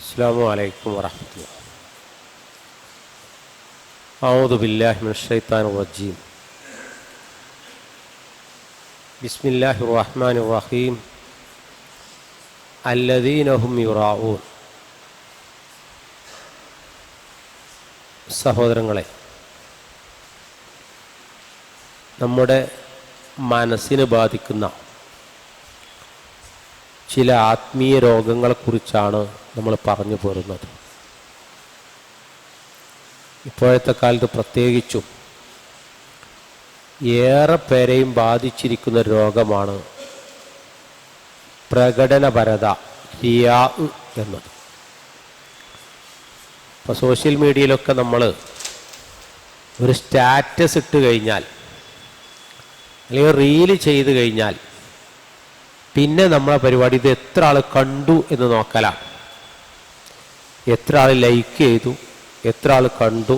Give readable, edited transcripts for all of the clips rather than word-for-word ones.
السلام عليكم ورحمة الله. أعوذ بالله من الشيطان الرجيم. بسم الله الرحمن الرحيم. الذين هم يراعون. സഹോദരങ്ങളെ, നമ്മുടെ മനസ്സിനെ ബാധിക്കുന്ന ചില ആത്മീയ രോഗങ്ങളെക്കുറിച്ചാണ് നമ്മൾ പറഞ്ഞു പോരുന്നത്. ഇപ്പോഴത്തെ കാലത്ത് പ്രത്യേകിച്ചും ഏറെ പേരെയും ബാധിച്ചിരിക്കുന്ന രോഗമാണ് പ്രകടനപരത, റിയാ എന്നത്. ഇപ്പോൾ സോഷ്യൽ മീഡിയയിലൊക്കെ നമ്മൾ ഒരു സ്റ്റാറ്റസ് ഇട്ട് കഴിഞ്ഞാൽ അല്ലെങ്കിൽ റീല് ചെയ്ത് കഴിഞ്ഞാൽ പിന്നെ നമ്മളെ പരിപാടി ഇത് എത്ര ആൾ കണ്ടു എന്ന് നോക്കലാണ്. എത്ര ആൾ ലൈക്ക് ചെയ്തു, എത്ര ആൾ കണ്ടു,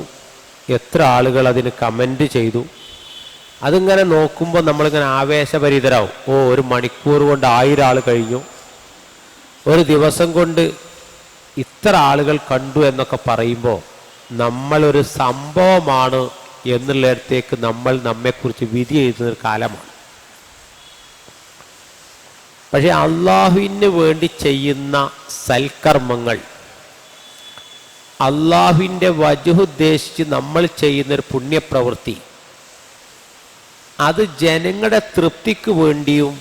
എത്ര ആളുകൾ അതിന് കമൻറ്റ് ചെയ്തു. അതിങ്ങനെ നോക്കുമ്പോൾ നമ്മളിങ്ങനെ ആവേശഭരിതരാവും. ഒരു മണിക്കൂർ കൊണ്ട് 1000 ആൾ കഴിഞ്ഞു, ഒരു ദിവസം കൊണ്ട് ഇത്ര ആളുകൾ കണ്ടു എന്നൊക്കെ പറയുമ്പോൾ നമ്മളൊരു സംഭവമാണ് എന്നുള്ളിടത്തേക്ക് നമ്മൾ നമ്മെക്കുറിച്ച് വിധി എഴുതുന്നൊരു കാലമാണ്. പക്ഷെ അള്ളാഹുവിന് വേണ്ടി ചെയ്യുന്ന സൽക്കർമ്മങ്ങൾ, അള്ളാഹുവിൻ്റെ വജ്ഹ് ഉദ്ദേശിച്ച് നമ്മൾ ചെയ്യുന്നൊരു പുണ്യപ്രവൃത്തി, അത് ജനങ്ങളുടെ തൃപ്തിക്ക് വേണ്ടിയും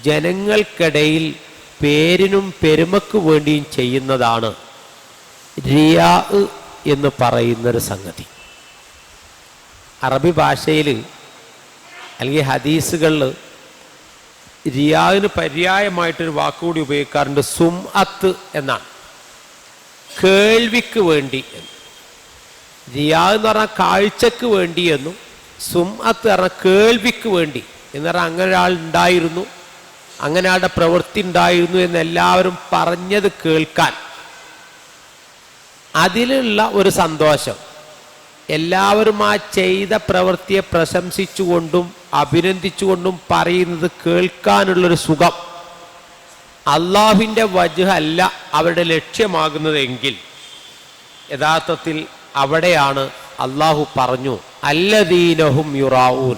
ജനങ്ങൾക്കിടയിൽ പേരിനും പെരുമക്ക് വേണ്ടിയും ചെയ്യുന്നതാണ് റിയാ എന്ന് പറയുന്നൊരു സംഗതി. അറബി ഭാഷയിൽ അല്ലെങ്കിൽ ഹദീസുകളിൽ റിയാവിന് പര്യായമായിട്ടൊരു വാക്കുകൂടി ഉപയോഗിക്കാറുണ്ട്, സുംഅത്ത് എന്നാണ്. കേൾവിക്ക് വേണ്ടി എന്ന്. റിയാ എന്ന് പറഞ്ഞാൽ കാഴ്ചക്ക് വേണ്ടി എന്നും, സുംഅത്ത് പറഞ്ഞാൽ കേൾവിക്ക് വേണ്ടി എന്ന് പറഞ്ഞാൽ അങ്ങനെ ഒരാൾ ഉണ്ടായിരുന്നു, അങ്ങനെ ആളുടെ പ്രവൃത്തി ഉണ്ടായിരുന്നു എന്നെല്ലാവരും പറഞ്ഞത് കേൾക്കാൻ, അതിലുള്ള ഒരു സന്തോഷം, എല്ലാവരും ആ ചെയ്ത പ്രവൃത്തിയെ പ്രശംസിച്ചുകൊണ്ടും അഭിനന്ദിച്ചുകൊണ്ടും പറയുന്നത് കേൾക്കാനുള്ളൊരു സുഖം, അള്ളാഹുവിൻ്റെ വജ്ഹ് അല്ല അവരുടെ ലക്ഷ്യമാകുന്നതെങ്കിൽ യഥാർത്ഥത്തിൽ അവിടെയാണ് അള്ളാഹു പറഞ്ഞു അല്ലദീനഹും യുറാഊൻ,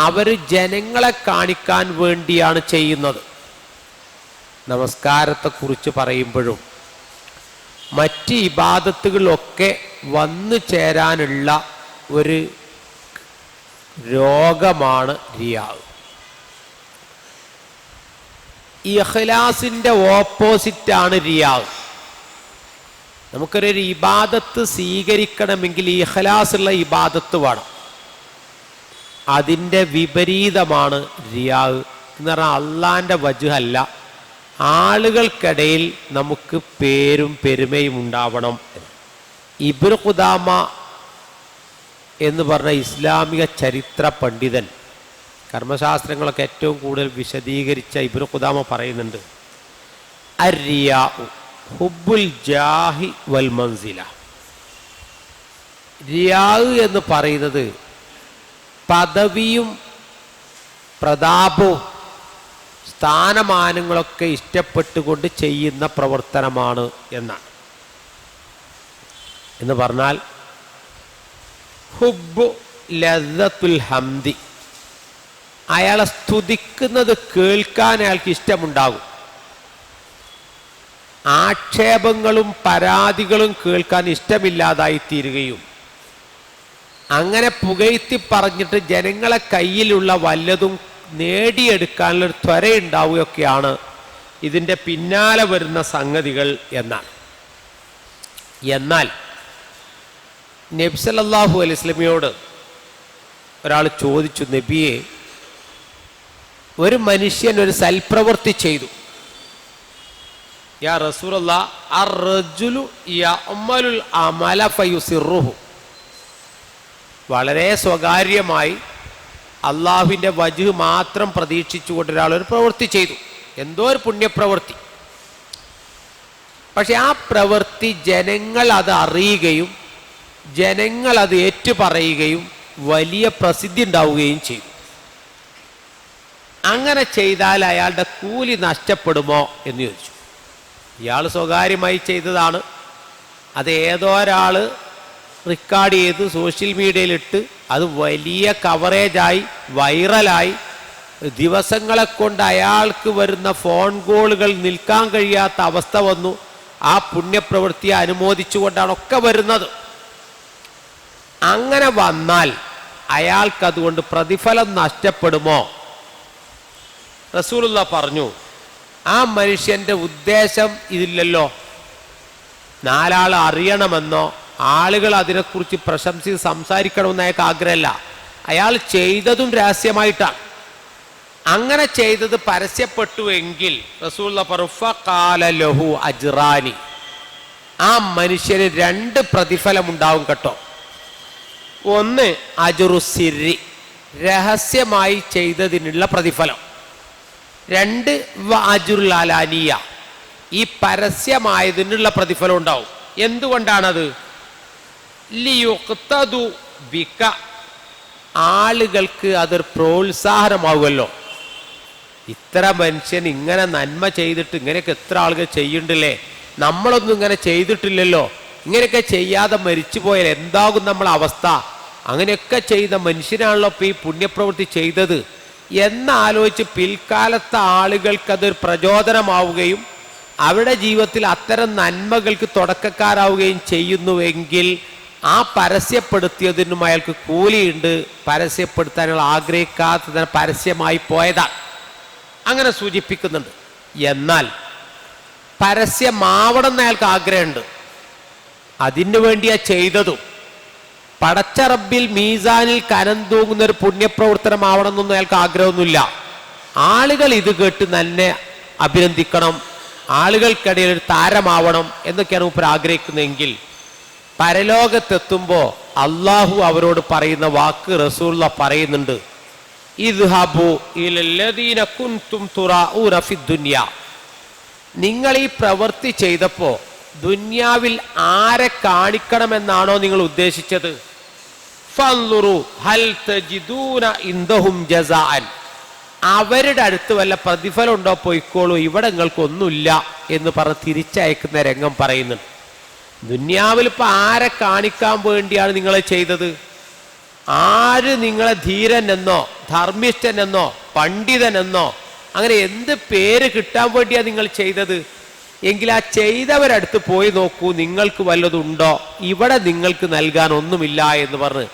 അവർ ജനങ്ങളെ കാണിക്കാൻ വേണ്ടിയാണ് ചെയ്യുന്നത്. നമസ്കാരത്തെക്കുറിച്ച് പറയുമ്പോഴും മറ്റ് ഇബാദത്തുകളിലൊക്കെ വന്നു ചേരാനുള്ള ഒരു രോഗമാണ് റിയാ. ഇഖ്ലാസിൻ്റെ ഓപ്പോസിറ്റാണ് റിയാ. നമുക്കൊരു ഇബാദത്ത് സ്വീകരിക്കണമെങ്കിൽ ഇഖ്ലാസുള്ള ഇബാദത്ത് വേണം. അതിൻ്റെ വിപരീതമാണ് റിയാ എന്ന് പറഞ്ഞാൽ അള്ളാൻ്റെ വജ്ഹ് അല്ല, ആളുകൾക്കിടയിൽ നമുക്ക് പേരും പെരുമയും ഉണ്ടാവണം. ഇബ്നു ഖുദാമ എന്ന് പറഞ്ഞ ഇസ്ലാമിക ചരിത്ര പണ്ഡിതൻ, കർമ്മശാസ്ത്രങ്ങളൊക്കെ ഏറ്റവും കൂടുതൽ വിശദീകരിച്ച ഇബ്നു ഖുദാമ പറയുന്നുണ്ട്, അർരിയാഉ ഹുബ്ബുൽ ജാഹി വൽ മൻസില. റിയാ എന്ന് പറയുന്നത് പദവിയും പ്രതാപവും സ്ഥാനമാനങ്ങളൊക്കെ ഇഷ്ടപ്പെട്ടുകൊണ്ട് ചെയ്യുന്ന പ്രവർത്തനമാണ് എന്നാണ്. എന്ന് പറഞ്ഞാൽ ഹുബ്ബു ലദ്ദത്തുൽ ഹംദി, അയാളെ സ്തുതിക്കുന്നത് കേൾക്കാൻ അയാൾക്ക് ഇഷ്ടമുണ്ടാകും. ആക്ഷേപങ്ങളും പരാതികളും കേൾക്കാൻ ഇഷ്ടമില്ലാതായിത്തീരുകയും അങ്ങനെ പുകഴ്ത്തി പറഞ്ഞിട്ട് ജനങ്ങളെ കയ്യിലുള്ള വല്ലതും നേടിയെടുക്കാനുള്ളൊരു ത്വരയുണ്ടാവുകയൊക്കെയാണ് ഇതിൻ്റെ പിന്നാലെ വരുന്ന സംഗതികൾ എന്നാണ്. എന്നാൽ നബി സല്ലല്ലാഹു അലൈഹി വസല്ലമയോട് ഒരാൾ ചോദിച്ചു, നബിയെ, ഒരു മനുഷ്യൻ ഒരു സൽപ്രവൃത്തി ചെയ്തു, യാ റസൂലല്ലാഹ് അർറജുലു യഅമലുൽ അമല ഫയുസിറുഹു, വളരെ സ്വകാര്യമായി അള്ളാഹുവിൻ്റെ വജ്ഹ് മാത്രം പ്രതീക്ഷിച്ചുകൊണ്ട് ഒരാൾ ഒരു പ്രവൃത്തി ചെയ്തു, എന്തോ ഒരു പുണ്യപ്രവൃത്തി. പക്ഷെ ആ പ്രവൃത്തി ജനങ്ങൾ അത് അറിയുകയും ജനങ്ങൾ അത് ഏറ്റുപറയുകയും വലിയ പ്രസിദ്ധി ഉണ്ടാവുകയും ചെയ്തു. അങ്ങനെ ചെയ്താൽ അയാളുടെ കൂലി നഷ്ടപ്പെടുമോ എന്ന് ചോദിച്ചു. ഇയാൾ സ്വകാര്യമായി ചെയ്തതാണ്. അത് ഏതോ ഒരാൾ റെക്കോർഡ് ചെയ്ത് സോഷ്യൽ മീഡിയയിലിട്ട് അത് വലിയ കവറേജായി വൈറലായി ദിവസങ്ങളെ കൊണ്ട് അയാൾക്ക് വരുന്ന ഫോൺ കോളുകൾ നിൽക്കാൻ കഴിയാത്ത അവസ്ഥ വന്നു. ആ പുണ്യപ്രവൃത്തിയെ അനുമോദിച്ചുകൊണ്ടാണ് ഒക്കെ വരുന്നത്. അങ്ങനെ വന്നാൽ അയാൾക്കതുകൊണ്ട് പ്രതിഫലം നഷ്ടപ്പെടുമോ? റസൂലുള്ളാഹി പറഞ്ഞു, ആ മനുഷ്യൻ്റെ ഉദ്ദേശം ഇതില്ലല്ലോ. നാലാൾ അറിയണമെന്നോ ആളുകൾ അതിനെക്കുറിച്ച് പ്രശംസിച്ച് സംസാരിക്കണമെന്ന് അയാൾക്ക് ആഗ്രഹമല്ല. അയാൾ ചെയ്തതും രഹസ്യമായിട്ടാണ്. അങ്ങനെ ചെയ്തത് പരസ്യപ്പെട്ടുവെങ്കിൽ റസൂലുള്ളാഹി ഫഖാല ലഹു അജ്റാനി, ആ മനുഷ്യന് 2 പ്രതിഫലം ഉണ്ടാവും കേട്ടോ. ഒന്ന് അജ്റു സിരി, രഹസ്യമായി ചെയ്തതിനുള്ള പ്രതിഫലം. 2 അജ്റുൽ അലാനിയ, ഈ പരസ്യമായതിനുള്ള പ്രതിഫലം ഉണ്ടാവും. എന്തുകൊണ്ടാണത്? ലിയുഖ്തദു ബിക, ആളുകൾക്ക് അതൊരു പ്രോത്സാഹനമാവുമല്ലോ. ഇത്ര മനുഷ്യൻ ഇങ്ങനെ നന്മ ചെയ്തിട്ട് ഇങ്ങനെയൊക്കെ എത്ര ആളുകൾ ചെയ്യുന്നുണ്ടല്ലേ, നമ്മളൊന്നും ഇങ്ങനെ ചെയ്തിട്ടില്ലല്ലോ, ഇങ്ങനെയൊക്കെ ചെയ്യാതെ മരിച്ചു പോയാൽ എന്താകും നമ്മളെ അവസ്ഥ? അങ്ങനെയൊക്കെ ചെയ്ത മനുഷ്യനാണല്ലോ ഇപ്പോൾ ഈ പുണ്യപ്രവൃത്തി ചെയ്തത് എന്നാലോചിച്ച് പിൽക്കാലത്തെ ആളുകൾക്കതൊരു പ്രചോദനമാവുകയും അവരുടെ ജീവിതത്തിൽ അത്തരം നന്മകൾക്ക് തുടക്കക്കാരാവുകയും ചെയ്യുന്നുവെങ്കിൽ ആ പരസ്യപ്പെടുത്തിയതിനും അയാൾക്ക് കൂലിയുണ്ട്. പരസ്യപ്പെടുത്താനുള്ള ആഗ്രഹിക്കാത്തതിന് പരസ്യമായി പോയതാണ്, അങ്ങനെ സൂചിപ്പിക്കുന്നുണ്ട്. എന്നാൽ പരസ്യമാവണം എന്ന് അയാൾക്ക് ആഗ്രഹമുണ്ട്, അതിനു വേണ്ടിയാ ചെയ്തതും. പടച്ച റബ്ബിൽ മീസാനിൽ കനം തൂങ്ങുന്ന ഒരു പുണ്യപ്രവർത്തനമാവണം എന്നൊന്നും അയാൾക്ക് ആഗ്രഹമൊന്നുമില്ല. ആളുകൾ ഇത് കേട്ട് തന്നെ അഭിനന്ദിക്കണം, ആളുകൾക്കിടയിൽ ഒരു താരമാവണം എന്നൊക്കെയാണ് മൂപ്പർ ആഗ്രഹിക്കുന്നതെങ്കിൽ പരലോകത്തെത്തുമ്പോൾ അള്ളാഹു അവരോട് പറയുന്ന വാക്ക് റസൂലുള്ളാഹി പറയുന്നുണ്ട്, ഇദ്ഹബു ഇലല്ലദീന കുൻതും തുറാഊന ഫിദ്ദുനിയ, നിങ്ങൾ ഈ പ്രവൃത്തി ചെയ്തപ്പോൾ ദുന്യാവിൽ ആരെ കാണിക്കണമെന്നാണോ നിങ്ങൾ ഉദ്ദേശിച്ചത്? ഫൻളുറു ഹൽ തജിദൂന ഇൻദഹും ജസാഅൻ, അവരുടെ അടുത്ത് വല്ല പ്രതിഫലം ഉണ്ടോ, പോയിക്കോളൂ, ഇവിടെ നിങ്ങൾക്കൊന്നുമില്ല എന്ന് പറഞ്ഞ് തിരിച്ചയക്കുന്ന രംഗം പറയുന്നുണ്ട്. ദുന്യാവിൽ ഇപ്പം ആരെ കാണിക്കാൻ വേണ്ടിയാണ് നിങ്ങളെ ചെയ്തത്? ആര് നിങ്ങളെ ധീരൻ എന്നോ ധർമ്മിഷ്ഠൻ എന്നോ പണ്ഡിതൻ എന്നോ അങ്ങനെ എന്ത് പേര് കിട്ടാൻ വേണ്ടിയാണ് നിങ്ങൾ ചെയ്തത്? എങ്കിൽ ആ ചെയ്തവരടുത്ത് പോയി നോക്കൂ, നിങ്ങൾക്ക് വല്ലതുണ്ടോ, ഇവിടെ നിങ്ങൾക്ക് നൽകാൻ ഒന്നുമില്ല എന്ന് പറഞ്ഞ്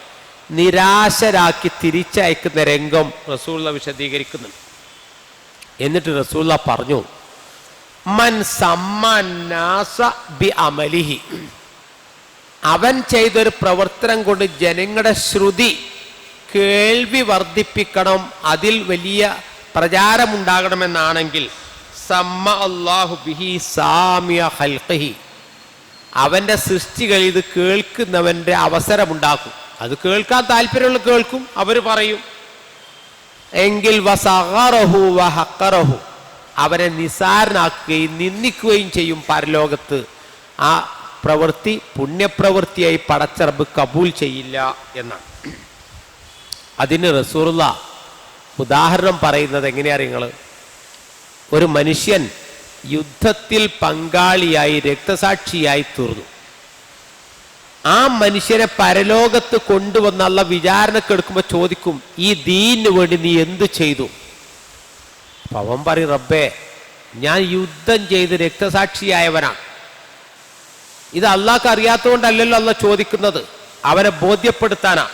നിരാശരാക്കി തിരിച്ചയക്കുന്ന രംഗം റസൂലുള്ളാഹി വിശദീകരിക്കുന്നുണ്ട്. എന്നിട്ട് റസൂലുള്ളാഹി പറഞ്ഞു, മൻ സമ്മന്നാസ ബി അമലിഹി, അവൻ ചെയ്തൊരു പ്രവർത്തനം കൊണ്ട് ജനങ്ങളുടെ ശ്രുതി കേൾവി വർദ്ധിപ്പിക്കണം, അതിൽ വലിയ പ്രചാരമുണ്ടാകണമെന്നാണെങ്കിൽ സമ്മ അല്ലാഹു ബിഹി സാമിയ ഖൽഖിഹി, അവൻ്റെ സൃഷ്ടികൾ ഇത് കേൾക്കുന്നവൻ്റെ അവസരമുണ്ടാക്കും. അത് കേൾക്കാൻ താല്പര്യമുള്ള കേൾക്കും, അവർ പറയും. എങ്കിൽ വസഗറഹു വഹഖറഹു, അവനെ നിസാരനാക്കുകയും നിന്ദിക്കുകയും ചെയ്യും പരലോകത്ത്. ആ പ്രവൃത്തി പുണ്യപ്രവൃത്തിയായി പടച്ച റബ്ബ് കബൂൽ ചെയ്യില്ല എന്നാണ്. അതിന് റസൂലുള്ളാഹി ഉദാഹരണം പറയുന്നത് എങ്ങനെയാണ് നിങ്ങൾ? ഒരു മനുഷ്യൻ യുദ്ധത്തിൽ പങ്കാളിയായി രക്തസാക്ഷിയായി തീർന്നു. ആ മനുഷ്യനെ പരലോകത്ത് കൊണ്ടുവന്ന് അല്ലാഹ് വിചാരണക്കെടുക്കുമ്പോൾ ചോദിക്കും, ഈ ദീനിന് വേണ്ടി നീ എന്ത് ചെയ്തു? അപ്പം അവൻ പറയും, റബ്ബേ, ഞാൻ യുദ്ധം ചെയ്ത് രക്തസാക്ഷിയായവനാണ്. ഇത് അള്ളാഹ്ക്ക് അറിയാത്തതുകൊണ്ടല്ലല്ലോ അള്ളാഹ് ചോദിക്കുന്നത്, അവനെ ബോധ്യപ്പെടുത്താനാ.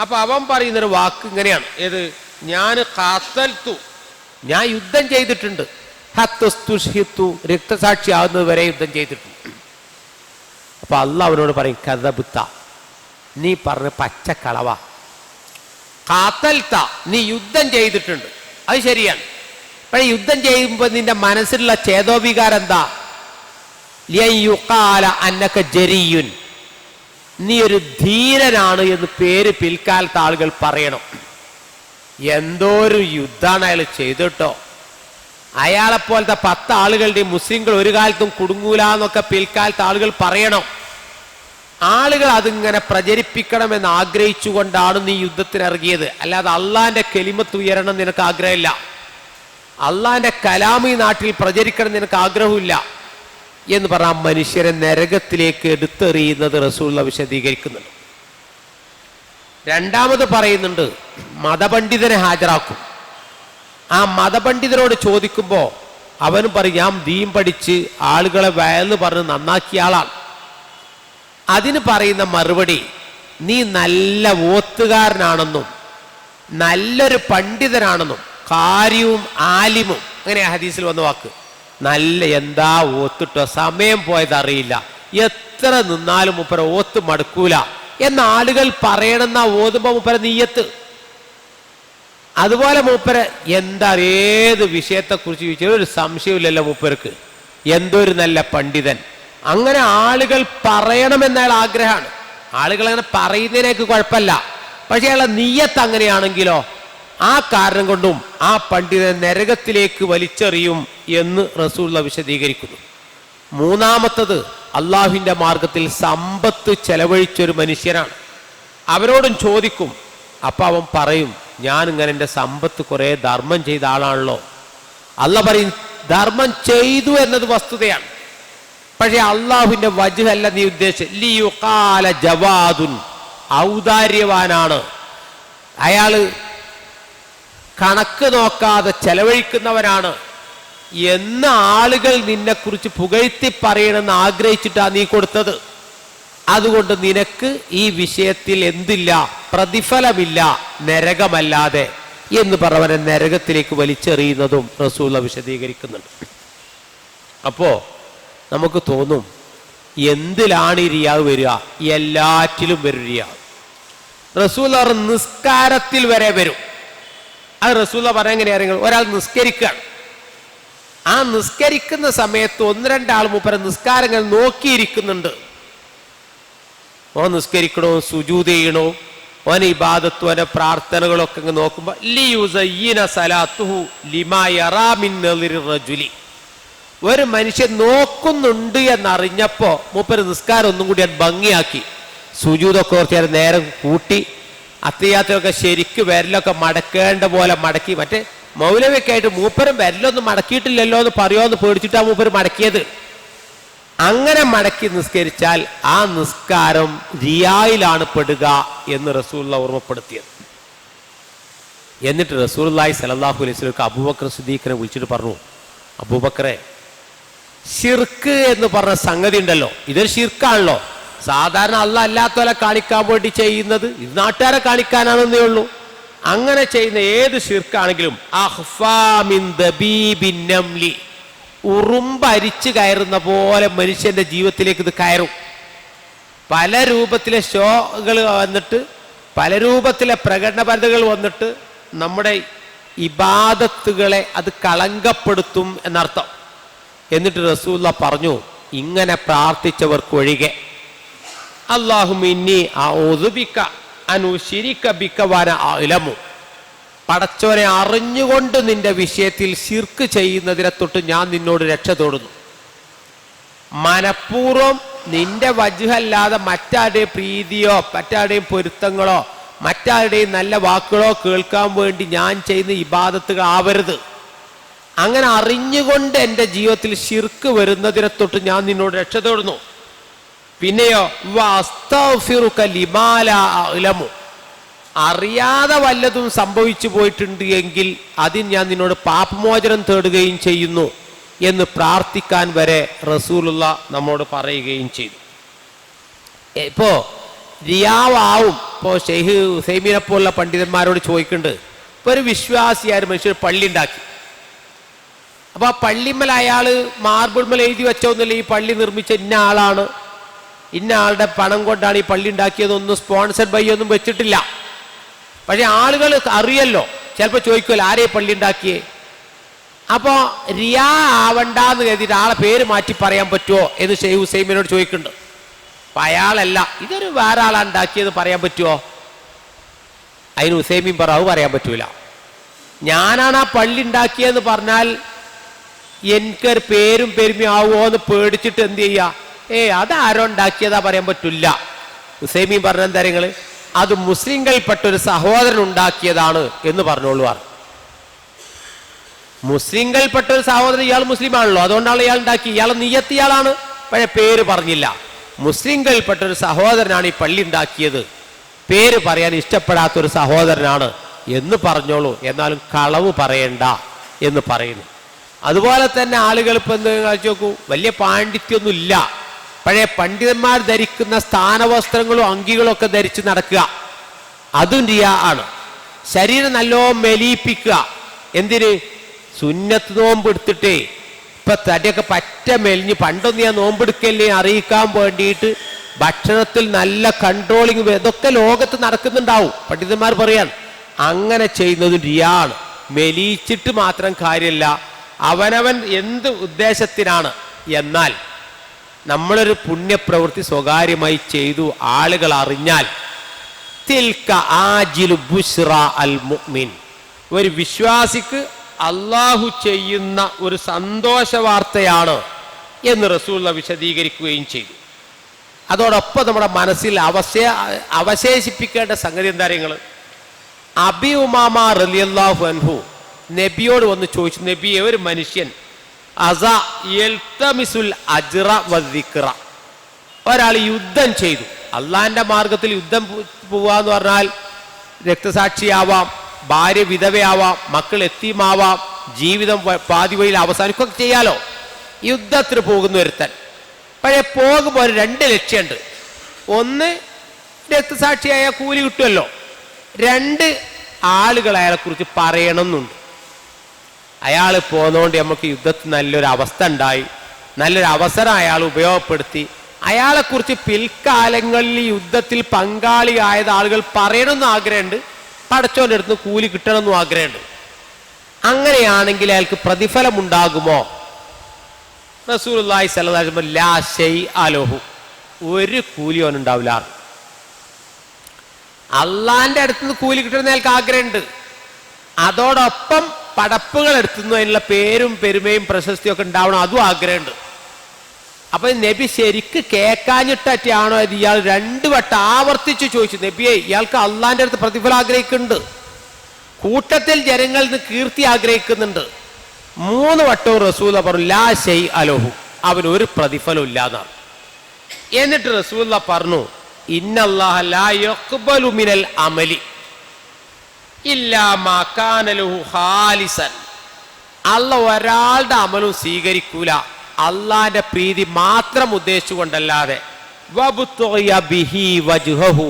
അപ്പൊ അവൻ പറയുന്നൊരു വാക്ക് ഇങ്ങനെയാണ്, ഏത്? ഞാൻ ഖാത്തൽതു, ഞാൻ യുദ്ധം ചെയ്തിട്ടുണ്ട്, ഹത്തുസ്തുഷ്ഹിത്തു, രക്തസാക്ഷിയാവുന്നത് വരെ യുദ്ധം ചെയ്തിട്ടുണ്ട്. അപ്പൊ അള്ളാഹ് അവനോട് പറയും, കദബ്ത, നീ പറഞ്ഞ പച്ചക്കളവ. ഖാത്തൽത, നീ യുദ്ധം ചെയ്തിട്ടുണ്ട്, അത് ശരിയാണ്. പക്ഷെ യുദ്ധം ചെയ്യുമ്പോൾ നിന്റെ മനസ്സിലുള്ള ചേതോവികാരം എന്താ? ലിയയുഖാല അന്നക ജരിയുൻ, നീ ഒരു ധീരനാണ് എന്ന് പേര് പിൽക്കാലത്ത് ആളുകൾ പറയണം. എന്തോ ഒരു യുദ്ധമാണ് അയാൾ ചെയ്തിട്ടോ, അയാളെപ്പോലത്തെ 10 ആളുകളുടെ മുസ്ലിങ്ങൾ ഒരു കാലത്തും കുടുങ്ങൂല എന്നൊക്കെ പിൽക്കാലത്ത് ആളുകൾ പറയണം. ആളുകൾ അതിങ്ങനെ പ്രചരിപ്പിക്കണമെന്ന് ആഗ്രഹിച്ചുകൊണ്ടാണ് നീ യുദ്ധത്തിനിറങ്ങിയത്. അല്ലാതെ അള്ളാന്റെ കലിമത്ത് ഉയരണം നിനക്ക് ആഗ്രഹമില്ല, അള്ളാന്റെ കലാം ഈ നാട്ടിൽ പ്രചരിക്കണം നിനക്ക് ആഗ്രഹമില്ല. എന്ന് പറഞ്ഞ മനുഷ്യരെ നരകത്തിലേക്ക് എടുത്തെറിയുന്നത് റസൂലുള്ള വിശദീകരിക്കുന്നുണ്ട്. രണ്ടാമത് പറയുന്നുണ്ട്, മതപണ്ഡിതനെ ഹാജരാക്കും. ആ മതപണ്ഡിതനോട് ചോദിക്കുമ്പോൾ അവനും പറയും, ഞാൻ ദീൻ പഠിച്ച് ആളുകളെ വയല് പറഞ്ഞ് നന്നാക്കിയ ആളാണ്. അതിന് പറയുന്ന മറുപടി, നീ നല്ല ഓത്തുകാരനാണെന്നും നല്ലൊരു പണ്ഡിതനാണെന്നും കാര്യവും ആലിമും, അങ്ങനെ ഹദീസിൽ വന്ന വാക്ക്, നല്ല എന്താ ഓത്തിട്ടോ, സമയം പോയതറിയില്ല, എത്ര നിന്നാലും മൂപ്പര ഓത്ത് മടുക്കൂല എന്ന ആളുകൾ പറയണമെന്ന ഓതുമ്പോ മൂപ്പര നീയത്ത്. അതുപോലെ മൂപ്പര് എന്താ ഏത് വിഷയത്തെക്കുറിച്ച് ചോദിച്ചാൽ ഒരു സംശയമില്ലല്ലോ മൂപ്പർക്ക്, എന്തൊരു നല്ല പണ്ഡിതൻ. അങ്ങനെ ആളുകൾ പറയണമെന്നയാൾ ആഗ്രഹമാണ്. ആളുകൾ അങ്ങനെ പറയുന്നതിനേക്ക് കുഴപ്പമില്ല, പക്ഷെ അയാളെ നീയത്ത് അങ്ങനെയാണെങ്കിലോ ആ കാരണം കൊണ്ടും ആ പണ്ഡിതൻ നരകത്തിലേക്ക് വലിച്ചെറിയും എന്ന് റസൂലുള്ള വിശദീകരിക്കുന്നു. മൂന്നാമത്തത്, അള്ളാഹുവിൻ്റെ മാർഗത്തിൽ സമ്പത്ത് ചെലവഴിച്ചൊരു മനുഷ്യനാണ്. അവരോടും ചോദിക്കും, അപ്പം അവൻ പറയും, ഞാൻ ഇങ്ങനെ എൻ്റെ സമ്പത്ത് കുറേ ധർമ്മം ചെയ്ത ആളാണല്ലോ. അള്ളാഹ് പറയും, ധർമ്മം ചെയ്തു എന്നത് വസ്തുതയാണ്, പക്ഷെ അള്ളാഹുവിൻ്റെ വജ്ഹല്ല നീ ഉദ്ദേശിച്ചത്. ലിയുഖാല ജവാദുൻ, ഔദാര്യവാനാണ്, അയാള് കണക്ക് നോക്കാതെ ചെലവഴിക്കുന്നവനാണ് എന്ന ആളുകൾ നിന്നെക്കുറിച്ച് പുകഴ്ത്തി പറയണമെന്ന് ആഗ്രഹിച്ചിട്ടാണ് നീ കൊടുത്തത്. അതുകൊണ്ട് നിനക്ക് ഈ വിഷയത്തിൽ എന്തില്ല, പ്രതിഫലമില്ല, നരകമല്ലാതെ എന്ന് പറഞ്ഞവനെ നരകത്തിലേക്ക് വലിച്ചെറിയുന്നതും റസൂലുള്ള വിശദീകരിക്കുന്നുണ്ട്. അപ്പോ നമുക്ക് തോന്നും, എന്തിലാണ് ഈ റിയാവ് വരിക? എല്ലാറ്റിലും വരും റിയാവ്. റസൂലുള്ള നിസ്കാരത്തിൽ വരെ വരും. അത് റസൂലുള്ള പറയാൻ എങ്ങനെയാണെങ്കിൽ, ഒരാൾ നിസ്കരിക്കുകയാണ്, ആ നിസ്കരിക്കുന്ന സമയത്ത് ഒന്ന് രണ്ടാൾ മൂപ്പര നിസ്കാരങ്ങൾ നോക്കിയിരിക്കുന്നുണ്ട്. ഓ നിസ്കരിക്കണോ, സുജൂദ് ചെയ്യണോ, ഓൻ ഇബാദത്തും ഓന്റെ പ്രാർത്ഥനകളൊക്കെ ഇങ്ങ് നോക്കുമ്പോൾ ലിയുസയ്യിന സലാത്തുഹു ലിമാ യറാ മിൻ നളിരി റജുലി, ഒരു മനുഷ്യൻ നോക്കുന്നുണ്ട് എന്നറിഞ്ഞപ്പോ മൂപ്പര് നിസ്കാരം ഒന്നും കൂടി ഭംഗിയാക്കി, സുജൂദൊക്കെ കുറച്ച് നേരം കൂട്ടി, അത്തയ്യാത്തൊക്കെ ശരിക്ക് വിരലൊക്കെ മടക്കേണ്ട പോലെ മടക്കി. മറ്റേ മൗലവിയൊക്കെ ആയിട്ട് മൂപ്പരും വിരലൊന്നും മടക്കിയിട്ടില്ലല്ലോ എന്ന് പറയുമോന്ന് പേടിച്ചിട്ടാണ് മൂപ്പര് മടക്കിയത്. അങ്ങനെ മടക്കി നിസ്കരിച്ചാൽ ആ നിസ്കാരം റിയായിലാണ് പെടുക എന്ന് റസൂലുള്ളാഹി ഓർമ്മപ്പെടുത്തിയത്. എന്നിട്ട് റസൂലുള്ളാഹി സ്വല്ലല്ലാഹു അലൈഹി വസല്ലം അബൂബക്കർ സിദ്ദീഖിനെ വിളിച്ചിട്ട് പറഞ്ഞു, അബൂബക്കറെ, ശിർക്ക് എന്ന് പറഞ്ഞ സംഗതി ഉണ്ടല്ലോ, ഇതൊരു ശിർക്കാണല്ലോ. സാധാരണ അള്ളാഹ് അല്ലാത്തവരെ കാണിക്കാൻ വേണ്ടി ചെയ്യുന്നത്, ഇത് നാട്ടുകാരെ കാണിക്കാനാണെന്നേ ഉള്ളൂ. അങ്ങനെ ചെയ്യുന്ന ഏത് ശിർക്കാണെങ്കിലും ഉറുമ്പരിച്ചു കയറുന്ന പോലെ മനുഷ്യന്റെ ജീവിതത്തിലേക്ക് ഇത് കയറും. പല രൂപത്തിലെ ഷോകൾ വന്നിട്ട്, പല രൂപത്തിലെ പ്രകടനപരതകൾ വന്നിട്ട് നമ്മുടെ ഇബാദത്തുകളെ അത് കളങ്കപ്പെടുത്തും എന്നർത്ഥം. എന്നിട്ട് റസൂലുള്ളാഹി പറഞ്ഞു, ഇങ്ങനെ പ്രാർത്ഥിച്ചവർക്കൊഴികെ, അല്ലാഹുമ്മ ഇന്നി അഊദു ബിക അൻ ഉശ്രിക ബിക വഅന അഅലമു, പടച്ചോനെ അറിഞ്ഞുകൊണ്ട് നിന്റെ വിഷയത്തിൽ ശിർക്ക് ചെയ്യുന്നതിനെ തൊട്ട് ഞാൻ നിന്നോട് രക്ഷ തേടുന്നു. മനഃപൂർവ്വം നിന്റെ വജ്ഹല്ലാതെ മറ്റാരുടെയും പ്രീതിയോ മറ്റാരുടെയും പൊരുത്തങ്ങളോ മറ്റാരുടെയും നല്ല വാക്കുകളോ കേൾക്കാൻ വേണ്ടി ഞാൻ ചെയ്യുന്ന ഇബാദത്തുകൾ ആവരുത്. അങ്ങനെ അറിഞ്ഞുകൊണ്ട് എൻ്റെ ജീവിതത്തിൽ ശിർക്ക് വരുന്നതിനെ തൊട്ട് ഞാൻ നിന്നോട് രക്ഷ തേടുന്നു. പിന്നെയോ വഅസ്തഗ്ഫിറുക ലിമാ ലാ അഅലമു, അറിയാതെ വല്ലതും സംഭവിച്ചു പോയിട്ടുണ്ട് എങ്കിൽ അതിന് ഞാൻ നിന്നോട് പാപമോചനം തേടുകയും ചെയ്യുന്നു എന്ന് പ്രാർത്ഥിക്കാൻ വരെ റസൂലുള്ളാഹി നമ്മോട് പറയുകയും ചെയ്തു. ഇപ്പോ റിയാവാവും. ഇപ്പോൾ ഷെയ്ഖ് ഉസൈമീനെ പോലുള്ള പണ്ഡിതന്മാരോട് ചോദിക്കുന്നുണ്ട്, ഇപ്പോൾ ഒരു വിശ്വാസിയായ മനുഷ്യർ പള്ളി ഉണ്ടാക്കി, അപ്പൊ ആ പള്ളിമേൽ അയാൾ മാർബിൾമേൽ എഴുതി വെച്ചോന്നില്ല, ഈ പള്ളി നിർമ്മിച്ച ഇന്ന ആളാണ്, ഇന്ന ആളുടെ പണം കൊണ്ടാണ് ഈ പള്ളി ഉണ്ടാക്കിയതൊന്നും സ്പോൺസർഡ് ബൈ ഒന്നും വെച്ചിട്ടില്ല. പക്ഷെ ആളുകൾ അറിയല്ലോ, ചിലപ്പോൾ ചോദിക്കുമല്ലോ ആരെ പള്ളി ഉണ്ടാക്കിയേ. അപ്പോൾ റിയാ ആവണ്ടെന്ന് കരുതിയിട്ട് ആളെ പേര് മാറ്റി പറയാൻ പറ്റുമോ എന്ന് ഷെയ്ഖ് ഹുസൈമിനോട് ചോദിക്കുന്നുണ്ട്. അപ്പം അയാളല്ല, ഇതൊരു വേറെ ആളാണ് ഉണ്ടാക്കിയത് പറയാൻ പറ്റുമോ? അതിന് ഹുസൈമീൻ പറ, പറയാൻ പറ്റൂല. ഞാനാണ് ആ പള്ളി ഉണ്ടാക്കിയെന്ന് പറഞ്ഞാൽ എനിക്കൊരു പേരും പെരുമയും ആവുമോ എന്ന് പേടിച്ചിട്ട് എന്ത് ചെയ്യുക, അതാരോ ഉണ്ടാക്കിയതാ പറയാൻ പറ്റില്ല. ഹുസൈമീൻ പറഞ്ഞ എന്താ നിങ്ങൾ, അത് മുസ്ലിങ്ങളിൽപ്പെട്ട ഒരു സഹോദരൻ ഉണ്ടാക്കിയതാണ് എന്ന് പറഞ്ഞോളൂ. മുസ്ലിങ്ങൾപ്പെട്ട ഒരു സഹോദരൻ, ഇയാൾ മുസ്ലിമാണല്ലോ, അതുകൊണ്ടാണ് ഇയാൾ ഉണ്ടാക്കി, ഇയാൾ നിയ്യത്ത് ഇയാളാണ്, പക്ഷേ പേര് പറഞ്ഞില്ല. മുസ്ലിങ്ങൾപ്പെട്ട ഒരു സഹോദരനാണ് ഈ പള്ളി ഉണ്ടാക്കിയത്, പേര് പറയാൻ ഇഷ്ടപ്പെടാത്തൊരു സഹോദരനാണ് എന്ന് പറഞ്ഞോളൂ, എന്നാലും കളവ് പറയണ്ട എന്ന് പറയുന്നു. അതുപോലെ തന്നെ ആളുകൾ ഇപ്പം എന്ത് കാണിച്ചു നോക്കൂ, വലിയ പാണ്ഡിത്യമൊന്നും ഇല്ല, പഴയ പണ്ഡിതന്മാർ ധരിക്കുന്ന സ്ഥാനവസ്ത്രങ്ങളും അങ്കികളും ഒക്കെ ധരിച്ച് നടക്കുക, അതും റിയാ ആണ്. ശരീരം നല്ലോണം മെലിയിപ്പിക്കുക, എന്തിന്? സുന്നത്ത് നോമ്പ് എടുത്തിട്ടേ ഇപ്പൊ തടിയൊക്കെ പറ്റ മെലിഞ്ഞ്, പണ്ടൊന്നും ഞാൻ നോമ്പെടുക്കല്ലേ അറിയിക്കാൻ വേണ്ടിയിട്ട് ഭക്ഷണത്തിൽ നല്ല കൺട്രോളിങ്, ഇതൊക്കെ ലോകത്ത് നടക്കുന്നുണ്ടാവും. പണ്ഡിതന്മാർ പറയാൻ അങ്ങനെ ചെയ്യുന്നത് റിയാ ആണ്. മെലിയിച്ചിട്ട് മാത്രം കാര്യമില്ല, അവനവൻ എന്ത് ഉദ്ദേശത്തിനാണ്. എന്നാൽ നമ്മളൊരു പുണ്യപ്രവൃത്തി സ്വകാര്യമായി ചെയ്തു ആളുകൾ അറിഞ്ഞാൽ, തിൽക ആജിലു ബുശ്റ അൽ മുഅ്മിൻ, ഒരു വിശ്വാസിക്ക് അള്ളാഹു ചെയ്യുന്ന ഒരു സന്തോഷ വാർത്തയാണ് എന്ന് റസൂലുള്ളാഹി വിശദീകരിക്കുകയും ചെയ്തു. അതോടൊപ്പം നമ്മുടെ മനസ്സിൽ അവശേഷിപ്പിക്കേണ്ട സംഗതി എന്താ? അബി ഉമാമ റളിയല്ലാഹു അൻഹു നബിയോട് വന്ന് ചോദിച്ചു, നബിയെ, ഒരു മനുഷ്യൻ ഒരാൾ യുദ്ധം ചെയ്തു, അള്ളാഹിന്റെ മാർഗത്തിൽ യുദ്ധം പോവാന്ന് പറഞ്ഞാൽ രക്തസാക്ഷിയാവാം, ഭാര്യ വിധവയാവാം, മക്കൾ എത്തീമാവാം, ജീവിതം പാതി വഴിയിൽ അവസാനിക്കുകയൊക്കെ ചെയ്യാലോ. യുദ്ധത്തിന് പോകുന്ന ഒരുത്തൻ, പക്ഷേ പോകുമ്പോൾ ഒരു 2 ലക്ഷ്യമുണ്ട്. ഒന്ന്, രക്തസാക്ഷിയായ കൂലി കിട്ടുമല്ലോ. 2, ആളുകൾ അയാളെക്കുറിച്ച് പറയണമെന്നുണ്ട്. അയാൾ പോന്നോണ്ട് നമുക്ക് യുദ്ധത്തിൽ നല്ലൊരു അവസ്ഥ ഉണ്ടായി, നല്ലൊരു അവസരം അയാൾ ഉപയോഗപ്പെടുത്തി, അയാളെക്കുറിച്ച് പിൽക്കാലങ്ങളിൽ യുദ്ധത്തിൽ പങ്കാളിയായത് ആളുകൾ പറയണമെന്ന് ആഗ്രഹമുണ്ട്, പടച്ചോൻ്റെ അടുത്ത് കൂലി കിട്ടണമെന്നും ആഗ്രഹമുണ്ട്. അങ്ങനെയാണെങ്കിൽ അയാൾക്ക് പ്രതിഫലം ഉണ്ടാകുമോ? റസൂലുള്ളാഹി സ്വല്ലല്ലാഹു അലൈഹി വസല്ലം ലാ ശൈഅ ലഹു, ഒരു കൂലി അവനുണ്ടാവില്ല. അള്ളാന്റെ അടുത്തുനിന്ന് കൂലി കിട്ടണമെന്ന് അയാൾക്ക് ആഗ്രഹമുണ്ട്, അതോടൊപ്പം പടപ്പുകൾ എടുത്തുനിന്ന് അതിനുള്ള പേരും പെരുമയും പ്രശസ്തിയും ഒക്കെ ഉണ്ടാവണം, അതും ആഗ്രഹമുണ്ട്. അപ്പൊ നബി ശരിക്ക് കേൾക്കാഞ്ഞിട്ടാണോ ഇത്? ഇയാൾ 2 വട്ടം ആവർത്തിച്ചു ചോദിച്ചു, നബിയെ, ഇയാൾക്ക് അള്ളാന്റെ അടുത്ത് പ്രതിഫലം ആഗ്രഹിക്കുന്നുണ്ട്, കൂട്ടത്തിൽ ജനങ്ങളിൽ നിന്ന് കീർത്തി ആഗ്രഹിക്കുന്നുണ്ട്. 3 വട്ടവും റസൂല പറഞ്ഞു ലാ ശൈഅ ലഹു, അവന് ഒരു പ്രതിഫലം ഇല്ലാന്നാണ്. എന്നിട്ട് റസൂല പറഞ്ഞു, ഇന്നല്ലാഹ ലാ യഖ്ബലു മിനൽ അമലി ഇല്ലാ മാ കാന ലഹു ഖാലിസൻ, അല്ലാഹ് ഒരാളുടെ അമലും സ്വീകരിക്കൂല അള്ളാന്റെ പ്രീതി മാത്രം ഉദ്ദേശിച്ചുകൊണ്ടല്ലാതെ, വബ്തുഗിയ ബിഹി വജ്ഹഹു,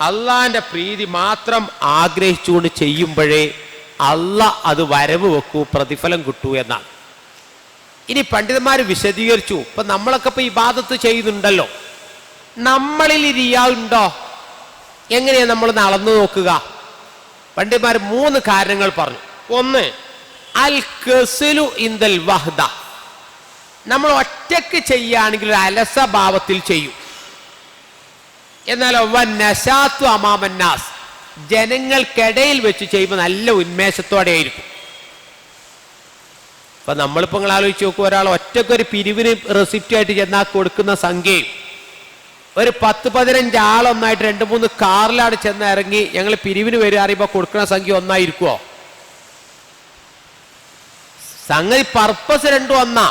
അള്ളാന്റെ പ്രീതി മാത്രം ആഗ്രഹിച്ചുകൊണ്ട് ചെയ്യുമ്പോഴേ അള്ളാഹ് അത് വരവ് വെക്കൂ, പ്രതിഫലം കിട്ടൂ എന്നാണ്. ഇനി പണ്ഡിതന്മാർ വിശദീകരിച്ചു. ഇപ്പൊ നമ്മളൊക്കെ ഇപ്പൊ ഇബാദത്ത് ചെയ്യുന്നുണ്ടല്ലോ, നമ്മളിൽ റിയാ ഉണ്ടോ? എങ്ങനെയാ നമ്മൾ അളന്നു നോക്കുക? പണ്ഡിതന്മാർ 3 കാരണങ്ങൾ പറഞ്ഞു. ഒന്ന്, അൽ കസ്ലു ഇൻദൽ വഹ്ദ, നമ്മൾ ഒറ്റക്ക് ചെയ്യുകയാണെങ്കിൽ ഒരു അലസഭാവത്തിൽ ചെയ്യും. എന്നാലോ വന്നശാത്തു അമാമന്നാസ്, ജനങ്ങൾക്കിടയിൽ വെച്ച് ചെയ്യുമ്പോൾ നല്ല ഉന്മേഷത്തോടെ ആയിരിക്കും. അപ്പൊ നമ്മളിപ്പോൾ നിങ്ങൾ ആലോചിച്ച് നോക്കും, ഒരാൾ ഒറ്റക്കൊരു പിരിവിന് റെസിപ്റ്റ് ആയിട്ട് ചെന്നാൽ കൊടുക്കുന്ന സംഖ്യയും ഒരു 10-15 ആളൊന്നായിട്ട് 2-3 കാറിലാണ് ചെന്ന് ഇറങ്ങി ഞങ്ങൾ പിരിവിന് വരിക അറിയുമ്പോൾ കൊടുക്കുന്ന സംഖ്യ ഒന്നായിരിക്കുമോ? സംഗതി പർപ്പസ് 2 ഒന്നാ.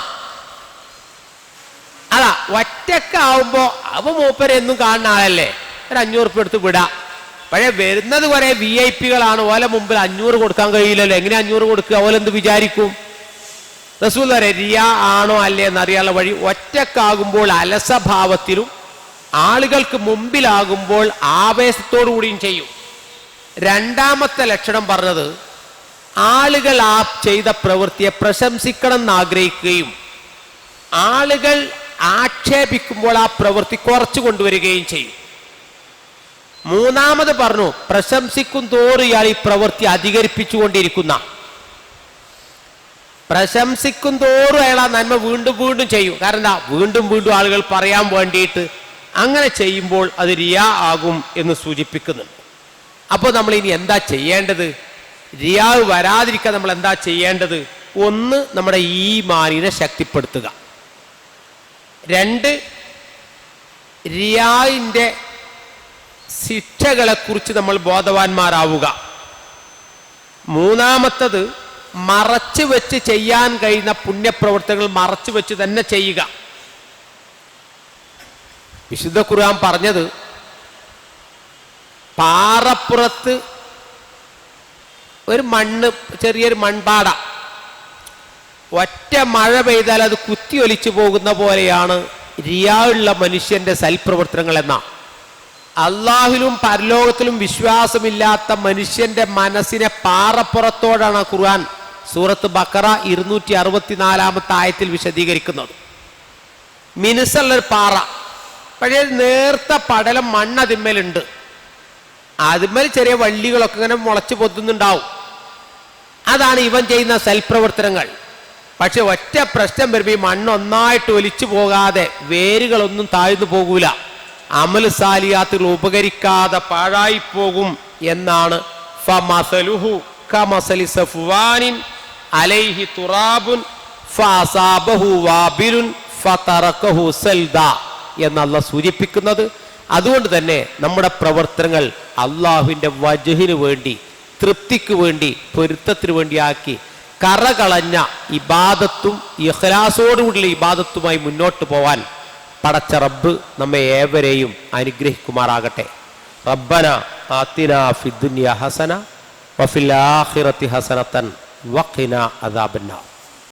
അതാ ഒറ്റക്കാവുമ്പോ അവ മൂപ്പരെന്നും കാണുന്ന ആളല്ലേ, ഒരു 500 ഉറുപ്പിക എടുത്ത് വിടാം. പക്ഷേ വരുന്നത് കുറെ VIP-കളാണ്, ഓലെ മുമ്പിൽ 500 കൊടുക്കാൻ കഴിയില്ലല്ലോ. എങ്ങനെ 500 കൊടുക്കുക? ഓലെന്ത് വിചാരിക്കും? റസൂൽ റിയാ ആണോ അല്ലേ എന്നറിയാനുള്ള വഴി, ഒറ്റക്കാകുമ്പോൾ അലസഭാവത്തിലും ആളുകൾക്ക് മുമ്പിലാകുമ്പോൾ ആവേശത്തോടു കൂടിയും ചെയ്യും. 2ാമത്തെ ലക്ഷണം പറഞ്ഞത്, ആളുകൾ ആ ചെയ്ത പ്രവൃത്തിയെ പ്രശംസിക്കണം എന്ന് ആഗ്രഹിക്കുകയും ആളുകൾ ആക്ഷേപിക്കുമ്പോൾ ആ പ്രവൃത്തി കുറച്ചു കൊണ്ടുവരികയും ചെയ്യും. 3ാമത് പറഞ്ഞു, പ്രശംസിക്കും തോറും ഇയാൾ ഈ പ്രവൃത്തി അധികരിപ്പിച്ചുകൊണ്ടിരിക്കുന്ന, പ്രശംസിക്കും തോറും അയാൾ ആ നന്മ വീണ്ടും വീണ്ടും ചെയ്യും. കാരണം എന്താ? വീണ്ടും വീണ്ടും ആളുകൾ പറയാൻ വേണ്ടിയിട്ട്. അങ്ങനെ ചെയ്യുമ്പോൾ അത് റിയാ ആകും എന്ന് സൂചിപ്പിക്കുന്നുണ്ട്. അപ്പോൾ നമ്മൾ ഇനി എന്താ ചെയ്യേണ്ടത്? റിയാ വരാതിരിക്കാൻ നമ്മൾ എന്താ ചെയ്യേണ്ടത്? 1, നമ്മുടെ ഈമാനിനെ ശക്തിപ്പെടുത്തുക. 2, റിയായിൻ്റെ ശിക്ഷകളെക്കുറിച്ച് നമ്മൾ ബോധവാന്മാരാവുക. 3ാമത്തത്, മറച്ചു വെച്ച് ചെയ്യാൻ കഴിയുന്ന പുണ്യപ്രവർത്തനങ്ങൾ മറച്ചു വെച്ച് തന്നെ ചെയ്യുക. വിശുദ്ധ ഖുർആൻ പറഞ്ഞത് പാറപ്പുറത്ത് ഒരു ചെറിയൊരു മൺപാട ഒറ്റ മഴ പെയ്താൽ അത് കുത്തിയൊലിച്ചു പോകുന്ന പോലെയാണ് റിയായുള്ള മനുഷ്യന്റെ സൽപ്രവർത്തനങ്ങൾ എന്ന. അള്ളാഹുലും പരലോകത്തിലും വിശ്വാസമില്ലാത്ത മനുഷ്യന്റെ മനസ്സിനെ പാറപ്പുറത്തോടാണ് ഖുർആൻ സൂറത്ത് ബഖറ 264 ആയത്തിൽ വിശദീകരിക്കുന്നത്. മിനുസുള്ളൊരു പാറ, പക്ഷേ നേർത്ത പടലം മണ്ണ് അതിന്മേലുണ്ട്. അതിന്മേൽ ചെറിയ വള്ളികളൊക്കെ ഇങ്ങനെ മുളച്ചു പൊത്തുന്നുണ്ടാവും. അതാണ് ഇവൻ ചെയ്യുന്ന സൽപ്രവർത്തനങ്ങൾ. പക്ഷെ ഒറ്റ പ്രശ്നം വരുമ്പോൾ ഈ മണ്ണ് ഒന്നായിട്ട് ഒലിച്ചു പോകാതെ വേരുകളൊന്നും താഴ്ന്നു പോകൂല, അമൽ സാലിയാത്തുകൾ ഉപകരിക്കാതെ പാഴായിപ്പോകും എന്നാണ്. ഫമസലുഹു കമസലി സഫ്വാനിൻ അലൈഹി തുറാബുൻ ഫഅസാബഹു വാബിലുൻ ഫതറകഹു സൽദാ എന്നല്ല സൂചിപ്പിക്കുന്നത്. അതുകൊണ്ട് തന്നെ നമ്മുടെ പ്രവർത്തനങ്ങൾ അള്ളാഹുവിൻ്റെ വജ്ഹിന് വേണ്ടി, തൃപ്തിക്ക് വേണ്ടി, പൊരുത്തത്തിന് വേണ്ടിയാക്കി കറകളഞ്ഞ ഇബാദത്തും ഇഖ്ലാസോടുകൂടിയുള്ള ഇബാദത്തുമായി മുന്നോട്ട് പോവാൻ പടച്ച റബ്ബ് നമ്മെ ഏവരെയും അനുഗ്രഹിക്കുമാറാകട്ടെ. റബ്ബന ആതിനാ ഫിദ്ദുനിയ ഹസന വഫിൽ ആഖിറതി ഹസനതൻ വഖിനാ അദാബന്നാർ.